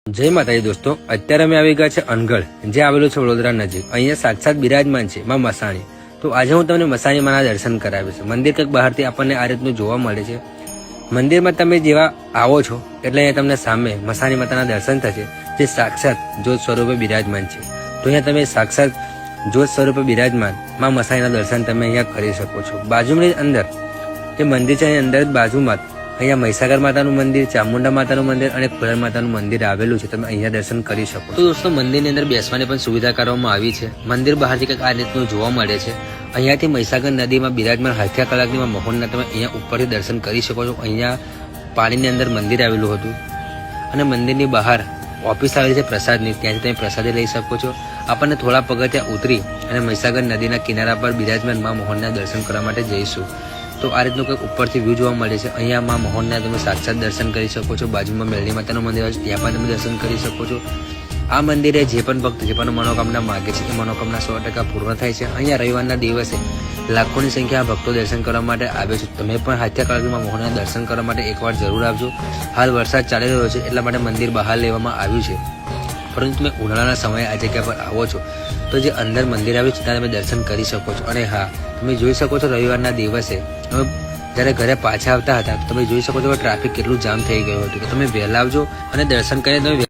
જય માતાજી દોસ્તો, અત્યારે અમે આવી ગયા છે અનગઢ, જે આવેલું છે વડોદરા નજીક. અહીંયા સાક્ષાત બિરાજમાન છે માં મસાણી. તો આજે હું તમને મસાણી માના દર્શન કરાવીશ. મંદિર કંઈક બહારથી આપણને આ રીતનું જોવા મળે છે. મંદિરમાં તમે જેવા આવો છો એટલે અહીંયા તમને સામે મસાણી માતાના દર્શન થશે, જે સાક્ષાત જ્યોત સ્વરૂપે બિરાજમાન છે. તો અહીંયા તમે સાક્ષાત જ્યોત સ્વરૂપે બિરાજમાન માં મસાણીના દર્શન તમે અહીંયા કરી શકો છો. બાજુની અંદર જે મંદિર છે એની અંદર જ બાજુમાં અહીંયા મહીસાગર માતાનું મંદિર, ચામુંડા માતાનું મંદિર અને ખોડલ માતાનું મંદિર આવેલું છે. તમે અહીંયા દર્શન કરી શકો. તો દોસ્તો, મંદિરની અંદર બેસવાની પણ સુવિધા કરવામાં આવી છે. મંદિર બહારથી કંઈક આ રીતનું જોવા મળે છે. અહીંયાથી મહીસાગર નદીમાં બિરાજમાન હાથિયા કલાકની મહોરના તમે અહીંયા ઉપરથી દર્શન કરી શકો છો. અહીંયા પાણીની અંદર મંદિર આવેલું હતું અને મંદિરની બહાર ઓફિસ આવેલી છે પ્રસાદની, ત્યાંથી તમે પ્રસાદી લઈ શકો છો. આપણને થોડા પગથિયાં ઉતરી અને મહીસાગર નદીના કિનારા પર બિરાજમાન મા મોહનના દર્શન કરવા માટે જઈશું. તો આ રીતનું કંઈક ઉપરથી વ્યૂ જોવા મળે છે. અહીંયા માં મોહનના તમે સાક્ષાત દર્શન કરી શકો છો. બાજુમાં મેલડી માતાનું મંદિર આવે છે, ત્યાં પણ તમે દર્શન કરી શકો છો. આ મંદિરે જે પણ ભક્ત જે પણ મનોકામના માગે છે એ મનોકામના 100% પૂર્ણ થાય છે. અહીંયા રવિવારના દિવસે લાખોની સંખ્યામાં ભક્તો દર્શન કરવા માટે આવે છે. તમે પણ હાથિયા કલાકમાં મોહનના દર્શન કરવા માટે એકવાર જરૂર આવજો. હાલ વરસાદ ચાલી રહ્યો છે એટલા માટે મંદિર બહાર લેવામાં આવ્યું છે, પરંતુ તમે ઉનાળાના સમયે આ જગ્યા પર આવો છો તો જે અંદર મંદિર આવ્યું છે ત્યાં તમે દર્શન કરી શકો છો. અને હા, તમે જોઈ શકો છો રવિવારના દિવસે જ્યારે ઘરે પાછા આવતા હતા તો તમે જોઈ શકો છો કે ટ્રાફિક કેટલું જામ થઈ ગયું હતું. તો તમે વહેલા આવજો અને દર્શન કરીને તમે